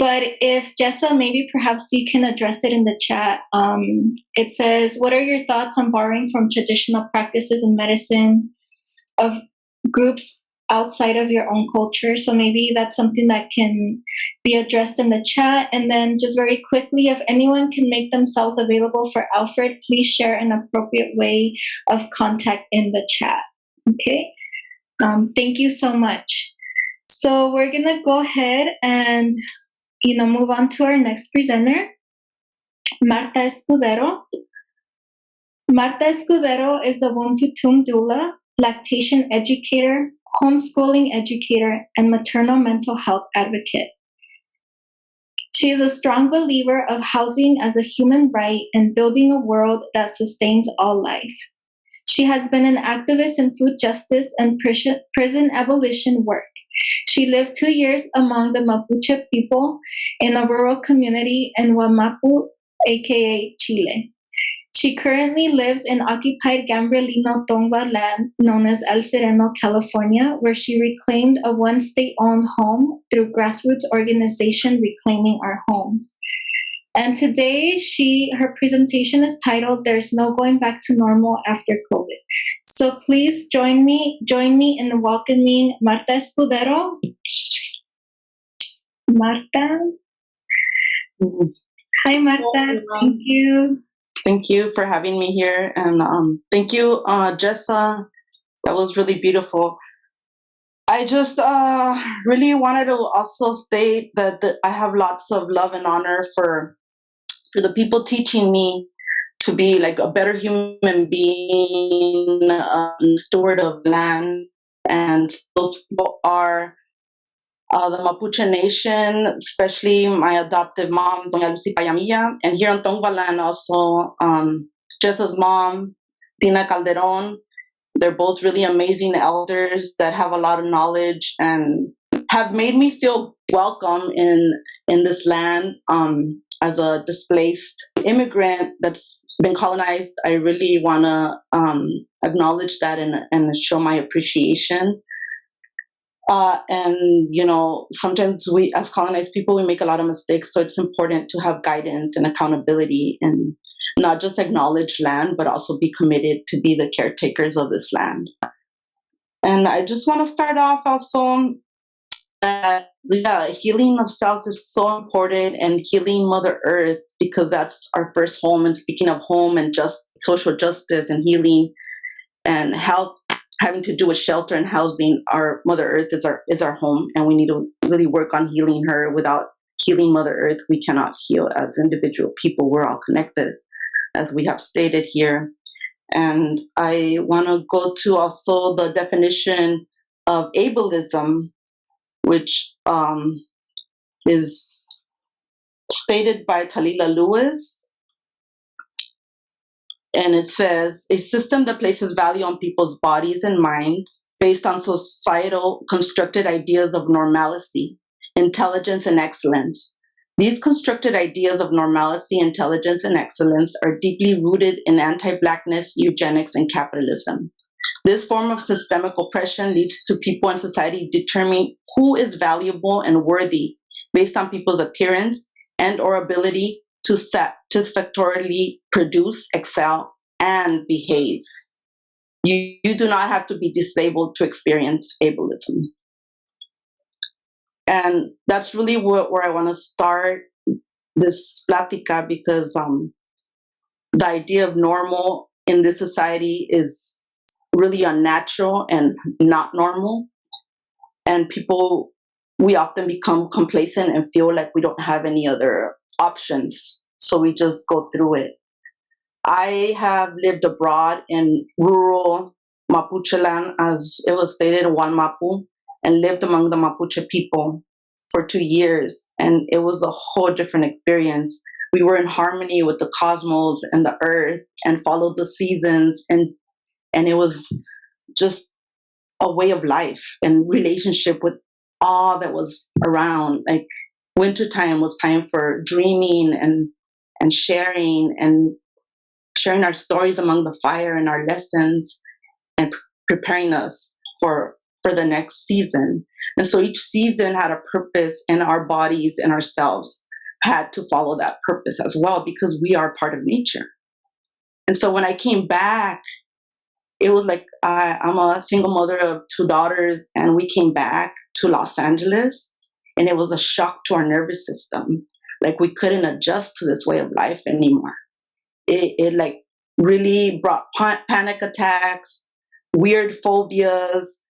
But if Jessa, maybe perhaps you can address it in the chat. It says, what are your thoughts on borrowing from traditional practices in medicine of groups outside of your own culture? So maybe that's something that can be addressed in the chat. And then just very quickly, if anyone can make themselves available for Alfred, please share an appropriate way of contact in the chat. Okay. Thank you so much. So we're going to go ahead and move on to our next presenter, Martha Escudero. Martha Escudero is a womb-to-tomb doula, lactation educator, homeschooling educator, and maternal mental health advocate. She is a strong believer of housing as a human right and building a world that sustains all life. She has been an activist in food justice and prison abolition work. She lived 2 years among the Mapuche people in a rural community in Wamapu, aka Chile. She currently lives in occupied Gambrelino Tongva land known as El Sereno, California, where she reclaimed a one state-owned home through grassroots organization Reclaiming Our Homes. And today her presentation is titled There's No Going Back to Normal After COVID. So please join me in welcoming Martha Escudero. Martha. Hi, Martha. Thank you. Thank you for having me here. And thank you, Jessa. That was really beautiful. I just really wanted to also state that I have lots of love and honor for the people teaching me to be like a better human being, steward of land. And those people are the Mapuche Nation, especially my adoptive mom, Doña Lucy Payamilla, and here on Tongva land also, Jessa's mom, Tina Calderon. They're both really amazing elders that have a lot of knowledge and have made me feel welcome in this land. As a displaced immigrant that's been colonized, I really want to acknowledge that and show my appreciation. And, sometimes we, as colonized people, we make a lot of mistakes. So it's important to have guidance and accountability and not just acknowledge land, but also be committed to be the caretakers of this land. And I just want to start off also healing of selves is so important, and healing Mother Earth, because that's our first home. And speaking of home and just social justice and healing and health having to do with shelter and housing, our Mother Earth is our home, and we need to really work on healing her. Without healing Mother Earth, we cannot heal as individual people. We're all connected, as we have stated here. And I want to go to also the definition of ableism, which is stated by Talila Lewis. And it says, a system that places value on people's bodies and minds based on societal constructed ideas of normalcy, intelligence, and excellence. These constructed ideas of normalcy, intelligence, and excellence are deeply rooted in anti-Blackness, eugenics, and capitalism. This form of systemic oppression leads to people in society determining who is valuable and worthy based on people's appearance and or ability to satisfactorily produce, excel, and behave. You do not have to be disabled to experience ableism. And that's really where I want to start this plática, because the idea of normal in this society is really unnatural and not normal. And people, we often become complacent and feel like we don't have any other options. So we just go through it. I have lived abroad in rural Mapuche land, as it was stated, Walmapu, and lived among the Mapuche people for 2 years. And it was a whole different experience. We were in harmony with the cosmos and the earth and followed the seasons. And it was just a way of life and relationship with all that was around. Like wintertime was time for dreaming and sharing our stories among the fire and our lessons and preparing us for the next season. And so each season had a purpose, and our bodies and ourselves had to follow that purpose as well, because we are part of nature. And so when I came back, it was like I'm a single mother of 2 daughters, and we came back to Los Angeles, and it was a shock to our nervous system. Like, we couldn't adjust to this way of life anymore. It like really brought panic attacks, weird phobias,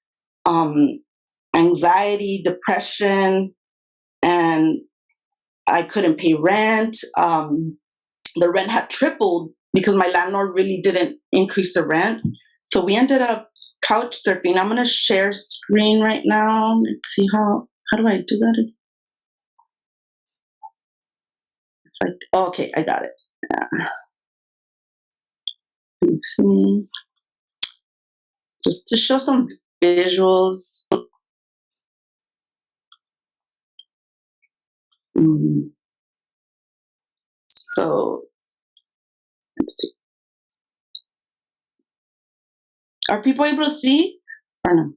anxiety, depression, and I couldn't pay rent. The rent had tripled because my landlord really didn't increase the rent. So we ended up couch surfing. I'm going to share screen right now. Let's see how do I do that? It's like, oh, okay, I got it. Let's see. Just to show some visuals. So let's see. Are people able to see or no?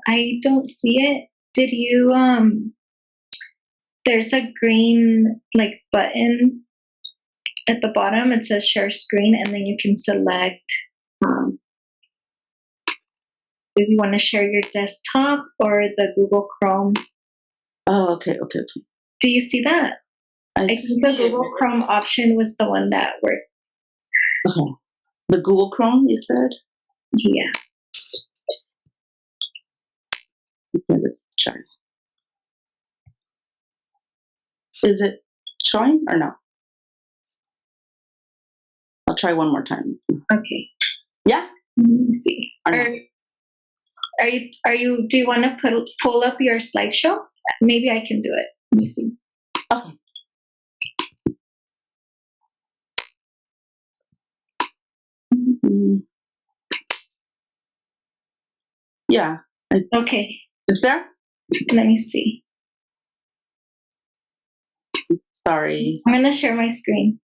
I don't see it. Did you there's a green like button at the bottom. It says share screen, and then you can select if you want to share your desktop or the Google Chrome. Oh, okay. Do you see that? I think the Google Chrome option was the one that worked. Uh-huh. The Google Chrome, you said? Yeah. Let's try. Is it showing or no? I'll try one more time. Okay. Yeah? Let me see. Are you do you want to pull up your slideshow? Maybe I can do it. Let me see. Okay. Yeah. Okay. Is there? Let me see. Sorry. I'm going to share my screen.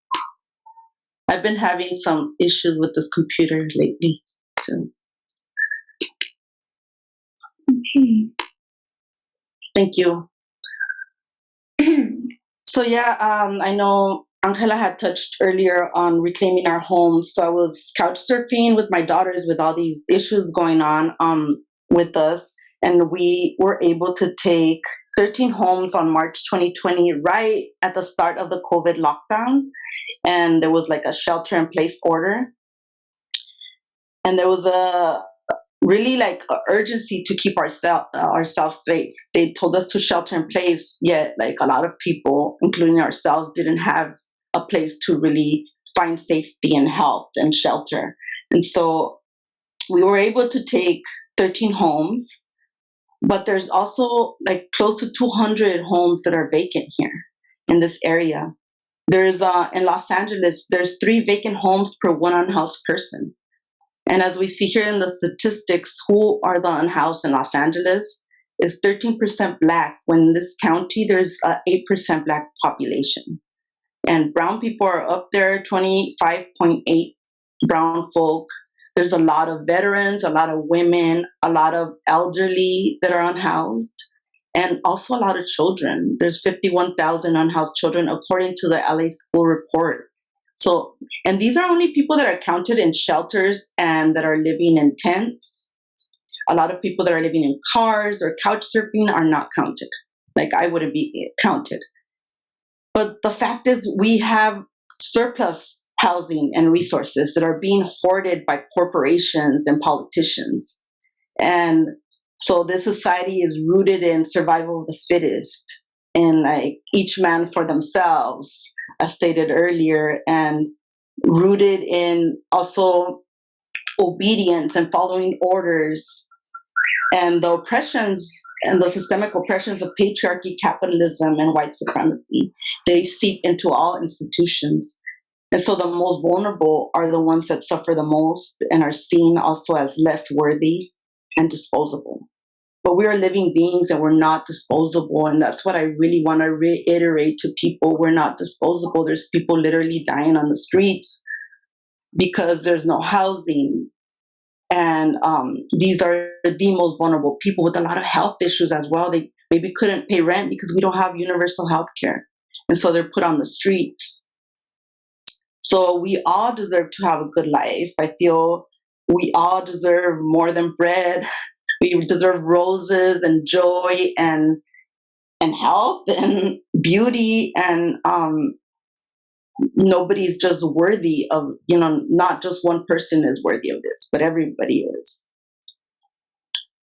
I've been having some issues with this computer lately. So. Okay. Thank you. So yeah, I know Angela had touched earlier on reclaiming our homes. So I was couch surfing with my daughters with all these issues going on with us. And we were able to take 13 homes on March 2020, right at the start of the COVID lockdown. And there was like a shelter in place order. And there was a really like urgency to keep ourselves safe. They told us to shelter in place, yet like a lot of people, including ourselves, didn't have a place to really find safety and help and shelter. And so we were able to take 13 homes, but there's also like close to 200 homes that are vacant here in this area. There's in Los Angeles, there's 3 vacant homes per 1 unhoused person. And as we see here in the statistics, who are the unhoused in Los Angeles is 13% Black, when in this county there's an 8% Black population. And brown people are up there, 25.8 brown folk. There's a lot of veterans, a lot of women, a lot of elderly that are unhoused, and also a lot of children. There's 51,000 unhoused children, according to the LA School Report. So, and these are only people that are counted in shelters and that are living in tents. A lot of people that are living in cars or couch surfing are not counted. Like, I wouldn't be counted. But the fact is, we have surplus housing and resources that are being hoarded by corporations and politicians. And so this society is rooted in survival of the fittest, and like each man for themselves, as stated earlier, and rooted in also obedience and following orders. And the oppressions and the systemic oppressions of patriarchy, capitalism, and white supremacy, they seep into all institutions. And so the most vulnerable are the ones that suffer the most and are seen also as less worthy and disposable. But we are living beings and we're not disposable. And that's what I really want to reiterate to people. We're not disposable. There's people literally dying on the streets because there's no housing. And these are the most vulnerable people with a lot of health issues as well. They maybe couldn't pay rent because we don't have universal health care. And so they're put on the streets. So we all deserve to have a good life. I feel we all deserve more than bread. We deserve roses and joy and health and beauty, and nobody's just worthy of, not just one person is worthy of this, but everybody is.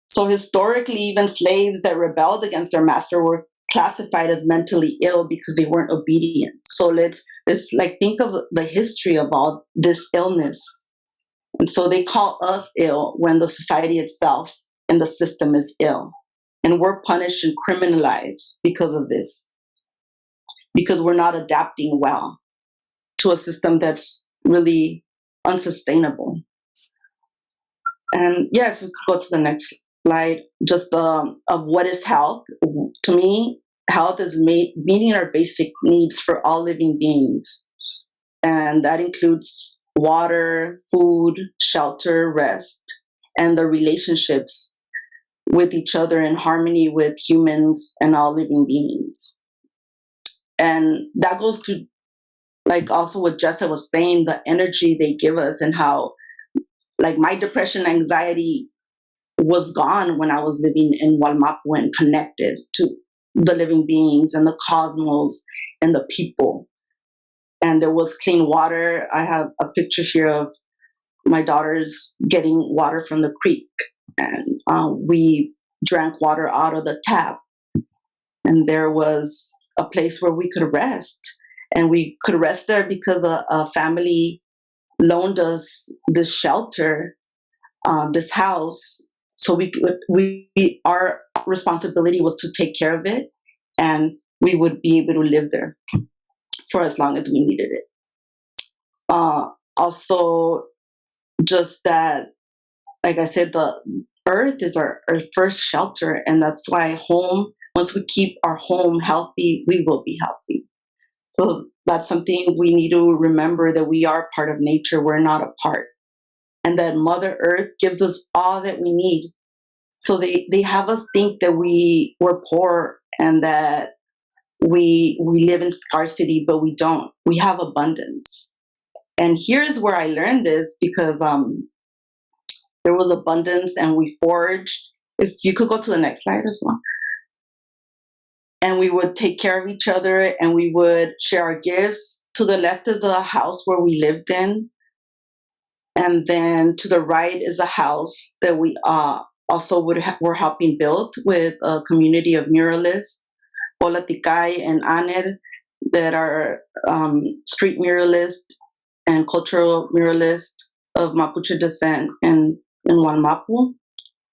So historically, even slaves that rebelled against their master were classified as mentally ill because they weren't obedient. So let's like think of the history of all this illness. And so they call us ill when the society itself and the system is ill. And we're punished and criminalized because of this, because we're not adapting well to a system that's really unsustainable. And yeah, if we could go to the next slide, just of what is health. To me, health is meeting our basic needs for all living beings. And that includes water, food, shelter, rest, and the relationships with each other in harmony with humans and all living beings. And that goes to, like, also what Jessa was saying, the energy they give us, and how, like, my depression, anxiety was gone when I was living in Walmapu and connected to the living beings and the cosmos and the people. And there was clean water. I have a picture here of my daughters getting water from the creek, and we drank water out of the tap. And there was a place where we could rest. And we could rest there because a family loaned us this shelter, this house. So our responsibility was to take care of it, and we would be able to live there for as long as we needed it. Also, just that, like I said, the earth is our first shelter, and that's why once we keep our home healthy, we will be healthy. So that's something we need to remember, that we are part of nature. We're not apart. And that Mother Earth gives us all that we need. So they have us think that we're poor and that we live in scarcity, but we don't. We have abundance. And here's where I learned this, because there was abundance and we foraged. If you could go to the next slide as well. And we would take care of each other, and we would share our gifts. To the left is the house where we lived in. And then to the right is a house that we also were helping build with a community of muralists, Paula Ticay and Aner, that are street muralists and cultural muralists of Mapuche descent in Walmapu.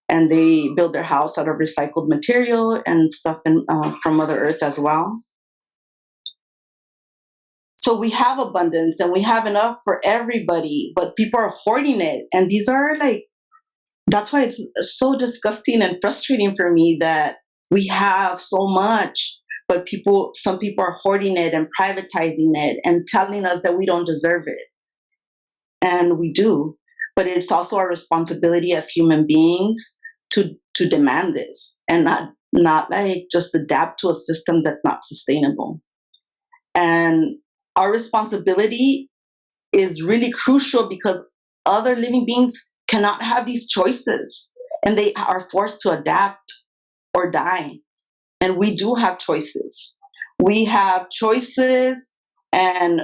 And they build their house out of recycled material and stuff from Mother Earth as well. So we have abundance and we have enough for everybody, but people are hoarding it. And these are that's why it's so disgusting and frustrating for me that we have so much, but some people are hoarding it and privatizing it and telling us that we don't deserve it. And we do. But it's also our responsibility as human beings to demand this, and not like just adapt to a system that's not sustainable. And our responsibility is really crucial, because other living beings cannot have these choices, and they are forced to adapt or die. And we do have choices. We have choices, and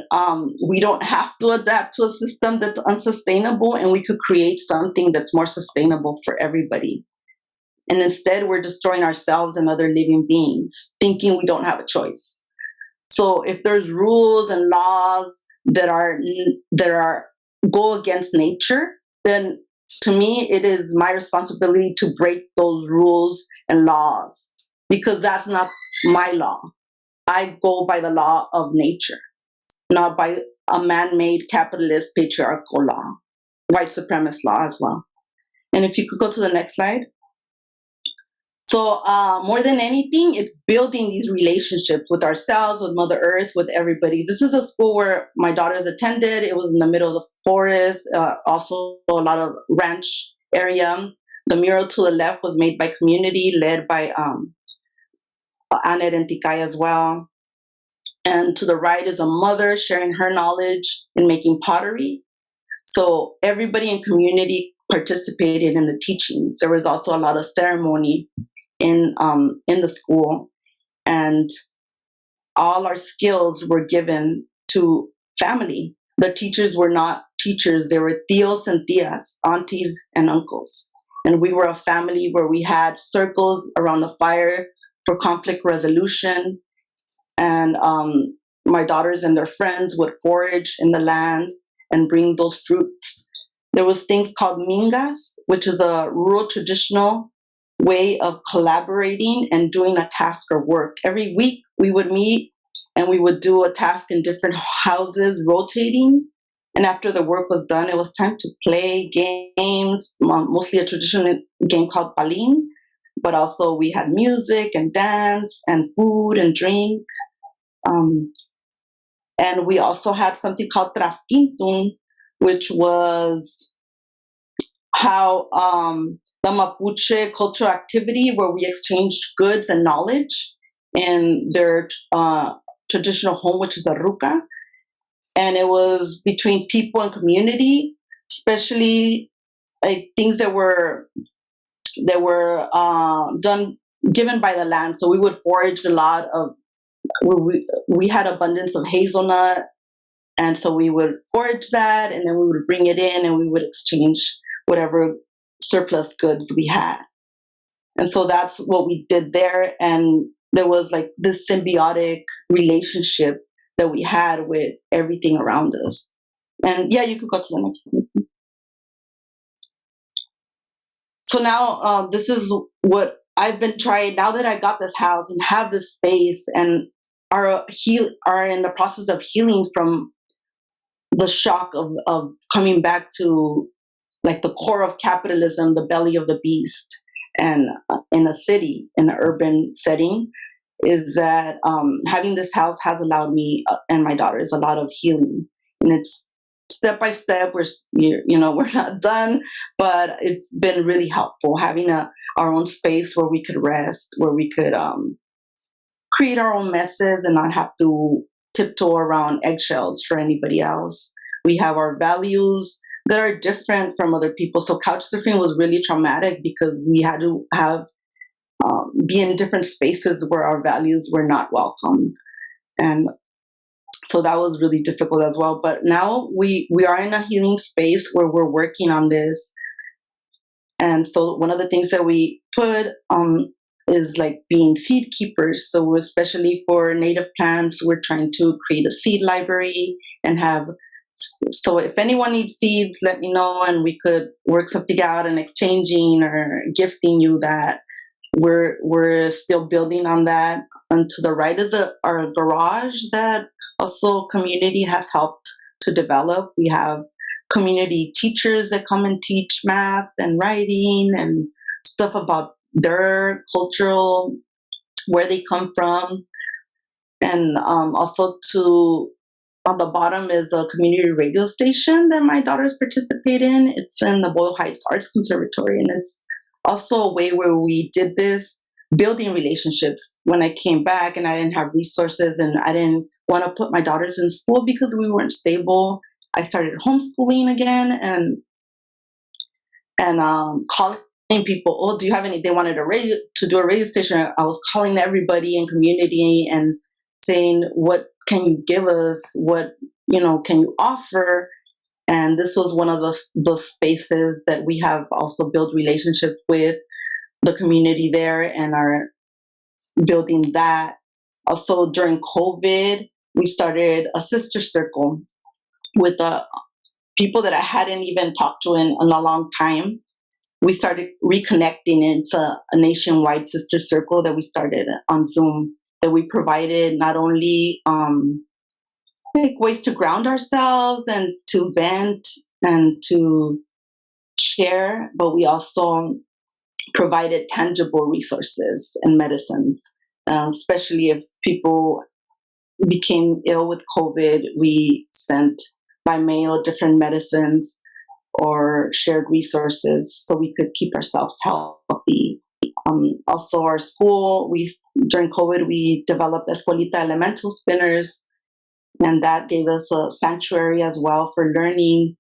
we don't have to adapt to a system that's unsustainable, and we could create something that's more sustainable for everybody. And instead, we're destroying ourselves and other living beings, thinking we don't have a choice. So if there's rules and laws that go against nature, then to me, it is my responsibility to break those rules and laws, because that's not my law. I go by the law of nature, not by a man-made capitalist patriarchal law, white supremacist law as well. And if you could go to the next slide. So more than anything, it's building these relationships with ourselves, with Mother Earth, with everybody. This is a school where my daughters attended. It was in the middle of the forest, also a lot of ranch area. The mural to the left was made by community, led by Annette and Tikai as well. And to the right is a mother sharing her knowledge in making pottery. So everybody in community participated in the teachings. There was also a lot of ceremony in the school, and all our skills were given to family. The teachers were not teachers; they were tios and tias, aunties and uncles. And we were a family where we had circles around the fire for conflict resolution. And my daughters and their friends would forage in the land and bring those fruits. There was things called mingas, which is a rural traditional way of collaborating and doing a task or work. Every week we would meet and we would do a task in different houses, rotating. And after the work was done, it was time to play games, mostly a traditional game called palin, but also we had music and dance and food and drink. And we also had something called trapquintun, which was how the Mapuche cultural activity where we exchanged goods and knowledge in their traditional home, which is a ruca. And it was between people and community, especially things that were done, given by the land. So we would forage a lot of, we had abundance of hazelnut, and so we would forage that, and then we would bring it in, and we would exchange whatever surplus goods we had. And so that's what we did there, and there was like this symbiotic relationship that we had with everything around us. And yeah, you could go to the next one. So now this is what I've been trying, now that I got this house and have this space and are in the process of healing from the shock of coming back to like the core of capitalism, the belly of the beast, and in a city, in an urban setting, is that having this house has allowed me and my daughters a lot of healing. And it's step by step. We're not done, but it's been really helpful having our own space where we could rest, where we could create our own messes and not have to tiptoe around eggshells for anybody else. We have our values that are different from other people. So couch surfing was really traumatic because we had to be in different spaces where our values were not welcome. And so that was really difficult as well. But now we are in a healing space where we're working on this. And so one of the things that we put is like being seed keepers. So especially for native plants, we're trying to create a seed library and have, so if anyone needs seeds, let me know and we could work something out and exchanging or gifting you that. We're still building on that. And to the right of our garage that also community has helped to develop. We have community teachers that come and teach math and writing and stuff about their cultural, where they come from. And also on the bottom is a community radio station that my daughters participate in. It's in the Boyle Heights Arts Conservatory, and it's also a way where we did this building relationships. When I came back and I didn't have resources and I didn't want to put my daughters in school because we weren't stable, I started homeschooling again and calling people. Oh, do you have any? They wanted to do a radio station. I was calling everybody in community and saying, what can you give us? What can you offer? And this was one of the spaces that we have also built relationships with the community there and are building that. Also during COVID, we started a sister circle with people that I hadn't even talked to in a long time. We started reconnecting into a nationwide sister circle that we started on Zoom, that we provided not only ways to ground ourselves and to vent and to share, but we also provided tangible resources and medicines, especially if people became ill with COVID. We sent by mail different medicines or shared resources so we could keep ourselves healthy. Also, our school, during COVID, we developed Escuelita Elemental Spinners, and that gave us a sanctuary as well for learning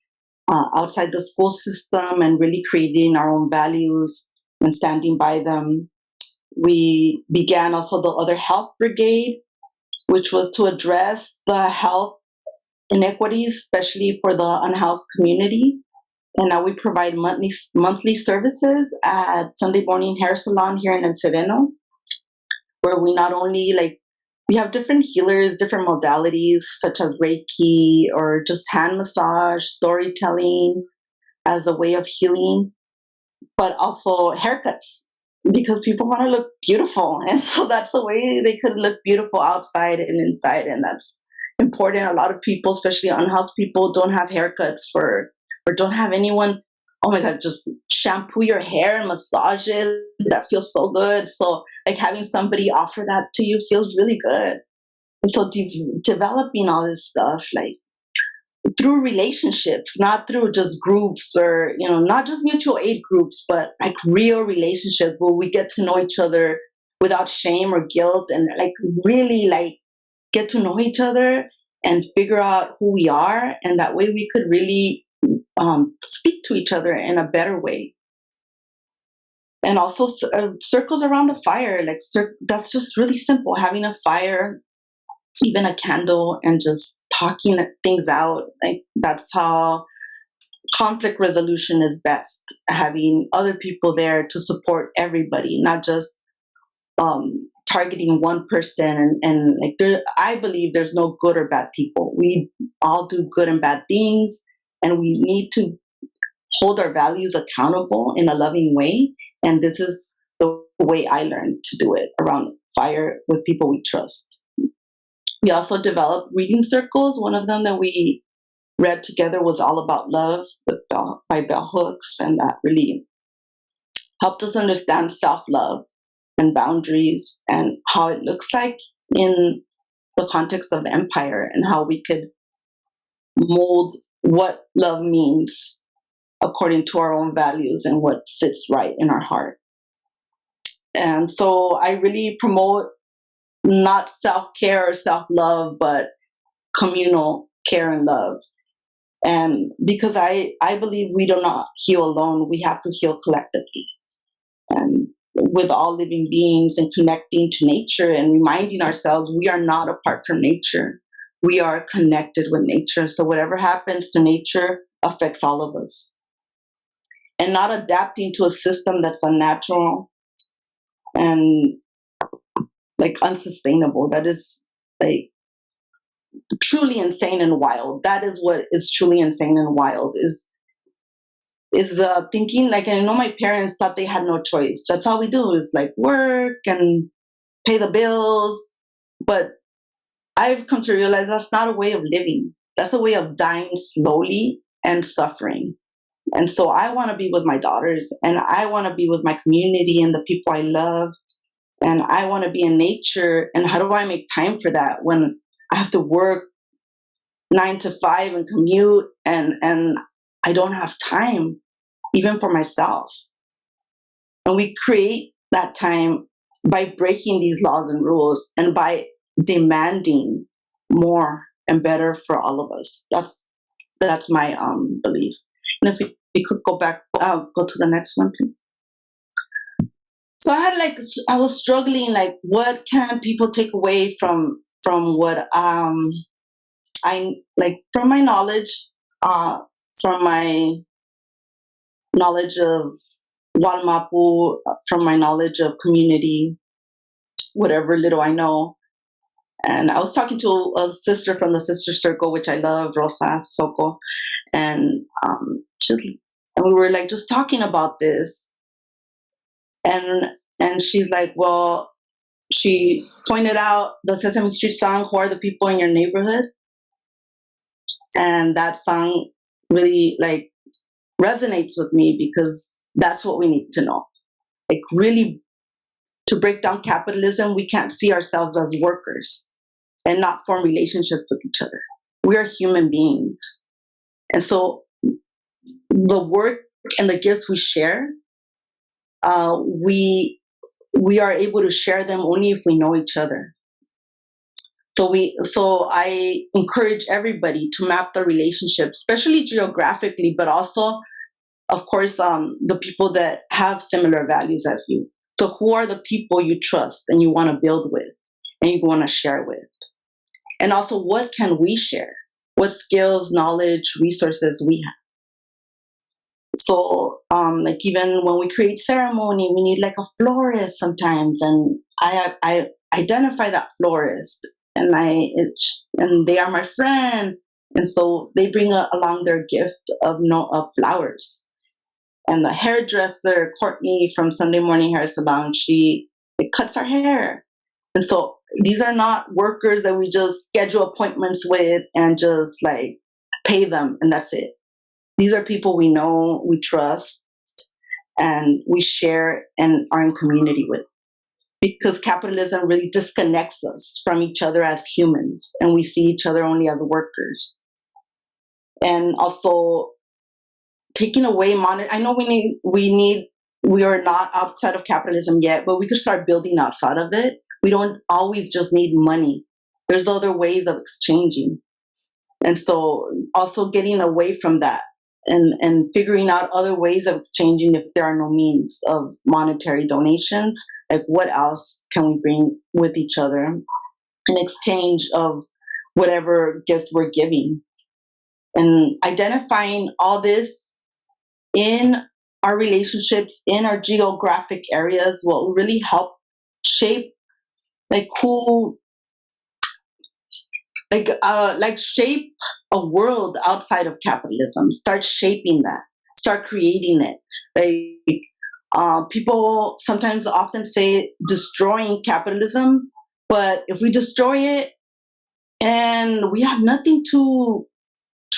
outside the school system and really creating our own values and standing by them. We began also the Other Health Brigade, which was to address the health inequities, especially for the unhoused community. And now we provide monthly services at Sunday Morning Hair Salon here in El Sereno, where we not only we have different healers, different modalities such as Reiki or just hand massage, storytelling as a way of healing, but also haircuts because people want to look beautiful. And so that's a way they could look beautiful outside and inside. And that's important. A lot of people, especially unhoused people, don't have haircuts or don't have anyone, oh my God, just shampoo your hair and massage it. That feels so good. So having somebody offer that to you feels really good. And so developing all this stuff, through relationships, not through just groups or, not just mutual aid groups, but real relationships where we get to know each other without shame or guilt and really get to know each other and figure out who we are. And that way we could really speak to each other in a better way. And also circles around the fire, that's just really simple. Having a fire, even a candle, and just talking things out. That's how conflict resolution is best. Having other people there to support everybody, not just targeting one person. And I believe there's no good or bad people. We all do good and bad things, and we need to hold our values accountable in a loving way. And this is the way I learned to do it around fire with people we trust. We also developed reading circles. One of them that we read together was All About Love by Bell Hooks, and that really helped us understand self-love and boundaries and how it looks like in the context of empire and how we could mold what love means according to our own values and what sits right in our heart. And so I really promote not self-care or self-love, but communal care and love. And because I believe we do not heal alone, we have to heal collectively. And with all living beings and connecting to nature and reminding ourselves we are not apart from nature. We are connected with nature. So whatever happens to nature affects all of us. And not adapting to a system that's unnatural and unsustainable. That is truly insane and wild. That is what is truly insane and wild is thinking I know my parents thought they had no choice. That's all we do is work and pay the bills. But I've come to realize that's not a way of living. That's a way of dying slowly and suffering. And so I want to be with my daughters, and I want to be with my community and the people I love. And I want to be in nature. And how do I make time for that when I have to work 9 to 5 and commute and I don't have time even for myself? And we create that time by breaking these laws and rules and by demanding more and better for all of us. That's my belief. And if we could go back, go to the next one, please. So I was struggling, what can people take away from what I from my knowledge, from my knowledge of Walmapu, from my knowledge of community, whatever little I know. And I was talking to a sister from the Sister Circle, which I love, Rosa Soco, and we were just talking about this. And she's well, she pointed out the Sesame Street song, Who Are the People in Your Neighborhood? And that song really resonates with me because that's what we need to know. Really, to break down capitalism, we can't see ourselves as workers and not form relationships with each other. We are human beings. And so the work and the gifts we share, we are able to share them only if we know each other. So I encourage everybody to map the relationship, especially geographically, but also, of course, the people that have similar values as you. So who are the people you trust and you want to build with and you want to share with? And also, what can we share? What skills, knowledge, resources we have? So, like even when we create ceremony, we need like a florist sometimes, and I identify that florist, and they are my friend, and so they bring along their gift of flowers. And the hairdresser Courtney from Sunday Morning Hair Salon, she cuts our hair, and so these are not workers that we just schedule appointments with and just like pay them, and that's it. These are people we know, we trust, and we share and are in community with. Because capitalism really disconnects us from each other as humans, and we see each other only as workers. And also taking away I know we are not outside of capitalism yet, but we could start building outside of it. We don't always just need money. There's other ways of exchanging. And so also getting away from that and figuring out other ways of exchanging if there are no means of monetary donations. Like what else can we bring with each other in exchange of whatever gift we're giving? And identifying all this in our relationships, in our geographic areas will really help shape shape a world outside of capitalism. Start shaping that. Start creating it. People sometimes often say destroying capitalism, but if we destroy it and we have nothing to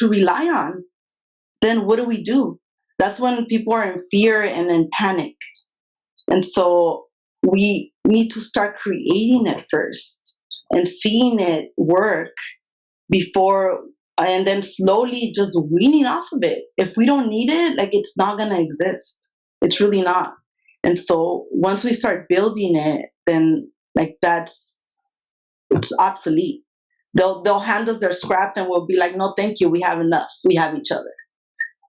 rely on, then what do? That's when people are in fear and in panic. And so we need to start creating it first and seeing it work before, and then slowly just weaning off of it. If we don't need it, like it's not going to exist. It's really not. And so once we start building it, then like it's obsolete. They'll hand us their scrap and we'll be like, no, thank you. We have enough. We have each other.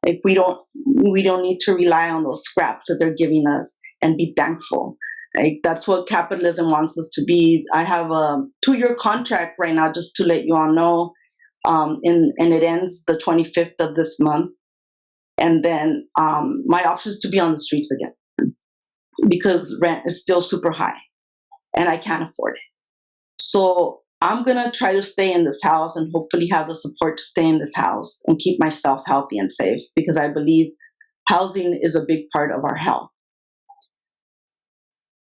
Like we don't need to rely on those scraps that they're giving us and be thankful. Like that's what capitalism wants us to be. I have a 2-year contract right now, just to let you all know. And it ends the 25th of this month. And then my option is to be on the streets again because rent is still super high and I can't afford it. So I'm going to try to stay in this house and hopefully have the support to stay in this house and keep myself healthy and safe, because I believe housing is a big part of our health.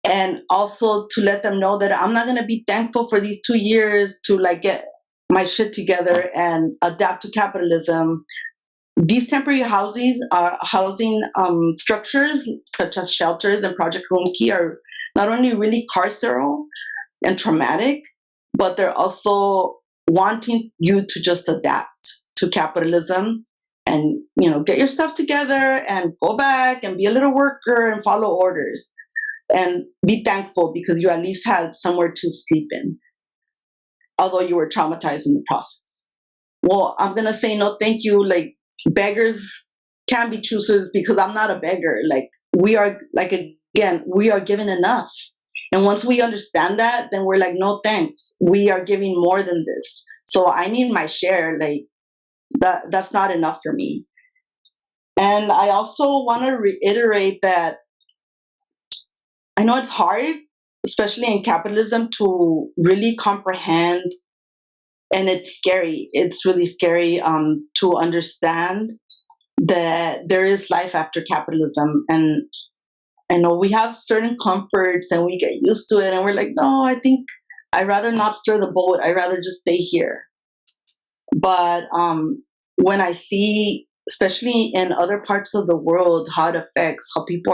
And also to let them know that I'm not going to be thankful for these 2 years to like get my shit together and adapt to capitalism. These temporary housing structures, such as shelters and Project Room Key, are not only really carceral and traumatic, but they're also wanting you to just adapt to capitalism and, get your stuff together and go back and be a little worker and follow orders and be thankful because you at least had somewhere to sleep in, although you were traumatized in the process. Well, I'm going to say no, thank you. Like beggars can be choosers because I'm not a beggar. Like we are, we are given enough. And once we understand that, then we're like, no, thanks. We are giving more than this. So I need my share. Like that's not enough for me. And I also want to reiterate that I know it's hard, especially in capitalism, to really comprehend. And it's scary. It's really scary to understand that there is life after capitalism. And I know we have certain comforts and we get used to it and we're like, no, I think I'd rather not stir the boat. I'd rather just stay here. But when I see, especially in other parts of the world, how it affects how people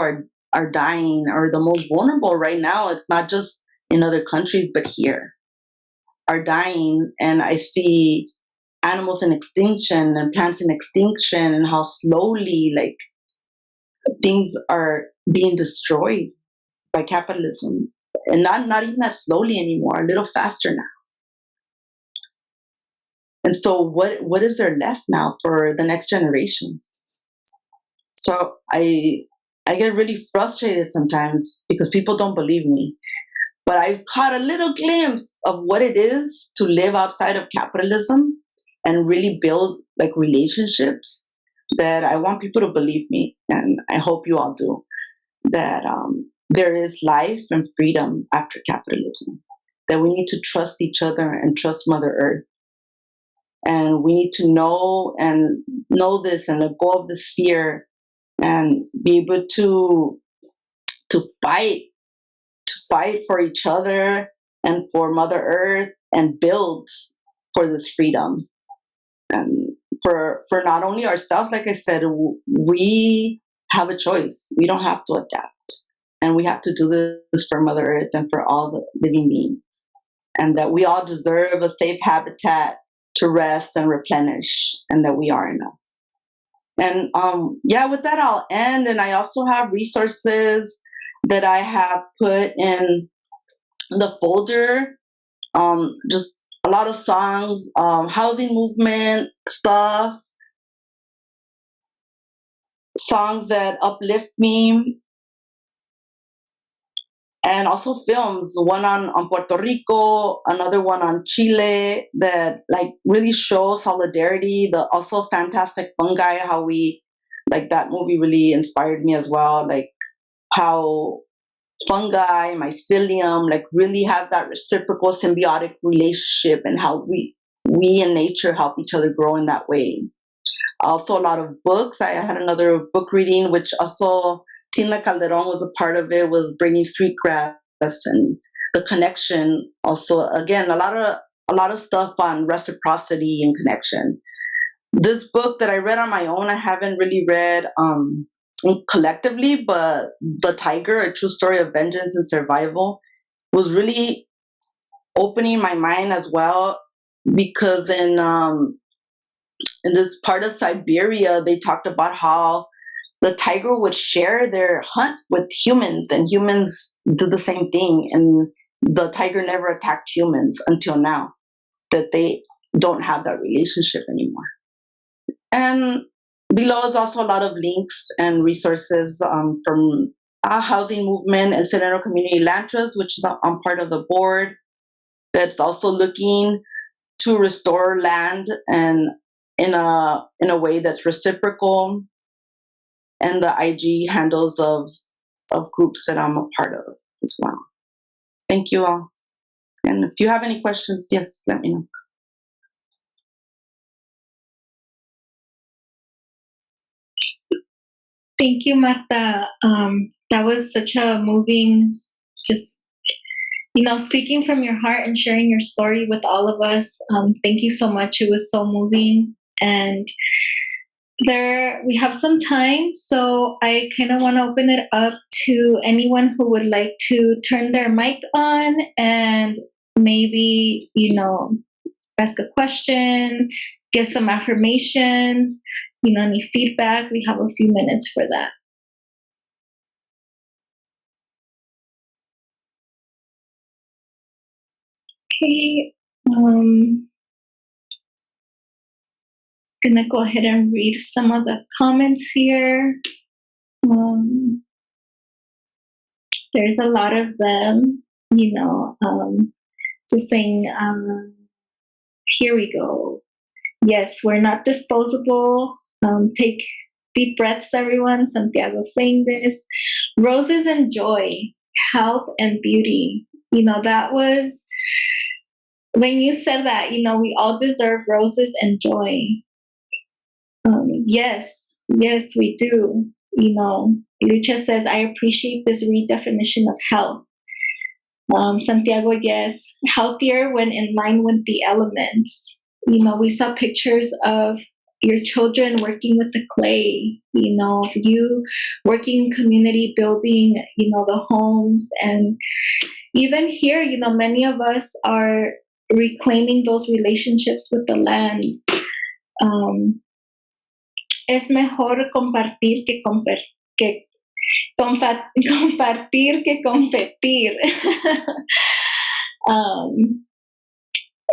are dying or the most vulnerable right now, it's not just in other countries, but here, are dying. And I see animals in extinction and plants in extinction, and how slowly like things are being destroyed by capitalism, and not even that slowly anymore, a little faster now. And so what is there left now for the next generations? So I get really frustrated sometimes because people don't believe me. But I've caught a little glimpse of what it is to live outside of capitalism and really build like relationships that I want people to believe me, and I hope you all do, that there is life and freedom after capitalism, that we need to trust each other and trust Mother Earth. And we need to know this and let go of this fear and be able to fight for each other and for Mother Earth and build for this freedom. And for not only ourselves, like I said, we have a choice. We don't have to adapt. And we have to do this for Mother Earth and for all the living beings. And that we all deserve a safe habitat to rest and replenish, and that we are enough. And with that I'll end. And I also have resources that I have put in the folder. Just a lot of songs, housing movement stuff, songs that uplift me, and also films, one on Puerto Rico, another one on Chile, that like really show solidarity. The also Fantastic Fungi, how we, like that movie really inspired me as well, like how fungi, mycelium, like really have that reciprocal symbiotic relationship, and how we and nature help each other grow in that way. Also a lot of books. I had another book reading, which also Tina Calderon was a part of it, was bringing sweetgrass and the connection. Also, again, a lot of stuff on reciprocity and connection. This book that I read on my own, I haven't really read collectively, but The Tiger, A True Story of Vengeance and Survival, was really opening my mind as well, because in this part of Siberia, they talked about how the tiger would share their hunt with humans, and humans do the same thing. And the tiger never attacked humans until now, that they don't have that relationship anymore. And below is also a lot of links and resources from our housing movement and Centennial Community Land Trust, which is on part of the board, that's also looking to restore land and in a way that's reciprocal, and the IG handles of groups that I'm a part of as well. Thank you all. And if you have any questions, yes, let me know. Thank you, Martha. That was such a moving, just, speaking from your heart and sharing your story with all of us. Thank you so much. It was so moving. And we have some time, so I kind of want to open it up to anyone who would like to turn their mic on and maybe, ask a question, give some affirmations, any feedback. We have a few minutes for that. Okay. Gonna go ahead and read some of the comments here. There's a lot of them, just saying, here we go. Yes, we're not disposable. Take deep breaths, everyone. Santiago saying this. Roses and joy, health and beauty. That was, when you said that, we all deserve roses and joy. Yes, we do. Lucha says, I appreciate this redefinition of health. Santiago, yes, healthier when in line with the elements. We saw pictures of your children working with the clay, of you working community building, the homes. And even here, many of us are reclaiming those relationships with the land. Es mejor compartir compartir que competir. um,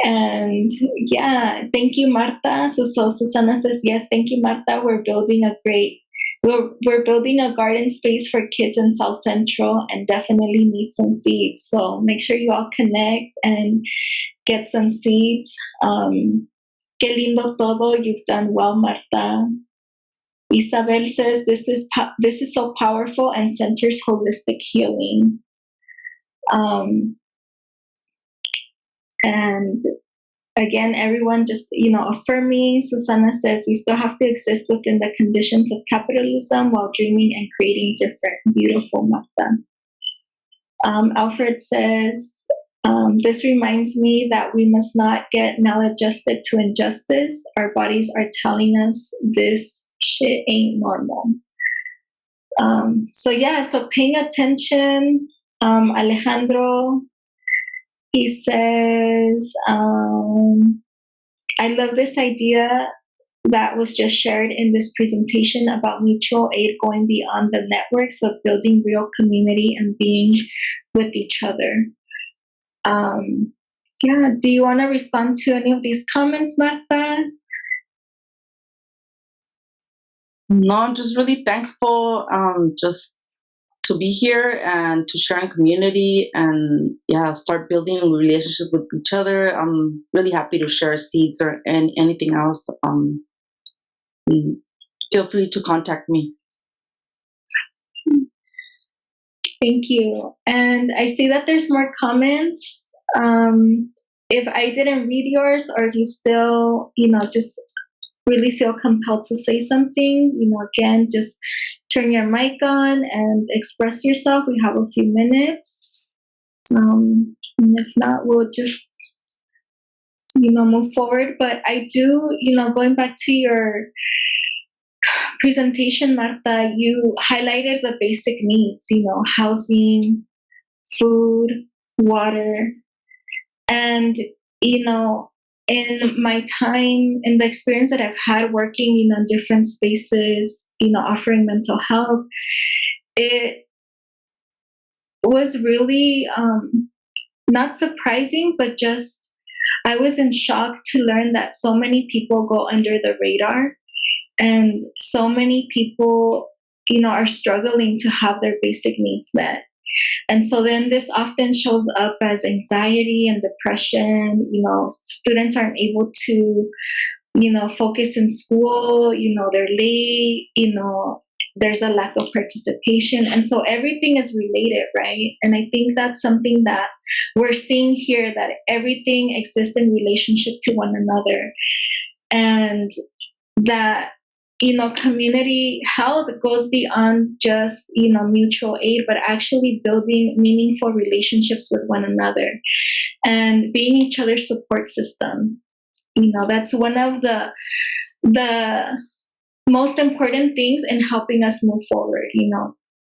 and yeah, thank you, Martha. So Susana says, yes, thank you, Martha. We're building a garden space for kids in South Central and definitely need some seeds. So make sure you all connect and get some seeds. Qué lindo todo. You've done well, Martha. Isabel says, this is so powerful and centers holistic healing. And again, everyone just, affirming. Susana says, we still have to exist within the conditions of capitalism while dreaming and creating different. Beautiful, Martha. Alfred says, this reminds me that we must not get maladjusted to injustice. Our bodies are telling us this shit ain't normal. So paying attention. Alejandro, he says, I love this idea that was just shared in this presentation about mutual aid going beyond the networks of building real community and being with each other. Do you want to respond to any of these comments, Martha? No, I'm just really thankful just to be here and to share in community and start building a relationship with each other. I'm really happy to share seeds or anything else. Feel free to contact me. Thank you. And I see that there's more comments. If I didn't read yours, or if you still, just really feel compelled to say something, again, just turn your mic on and express yourself. We have a few minutes. And if not, we'll just, move forward. But I do, going back to your presentation, Martha, you highlighted the basic needs, housing, food, water. And, in my time, in the experience that I've had working, in different spaces, offering mental health, it was really not surprising, but just I was in shock to learn that so many people go under the radar and so many people, are struggling to have their basic needs met. And so then this often shows up as anxiety and depression. Students aren't able to, focus in school, they're late, there's a lack of participation. And so everything is related, right? And I think that's something that we're seeing here, that everything exists in relationship to one another. And that, community health goes beyond just, mutual aid, but actually building meaningful relationships with one another and being each other's support system. That's one of the most important things in helping us move forward.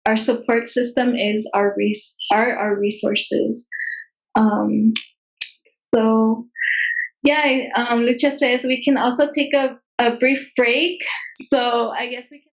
Our support system is our resources. Lucha says we can also take a brief break. So I guess we can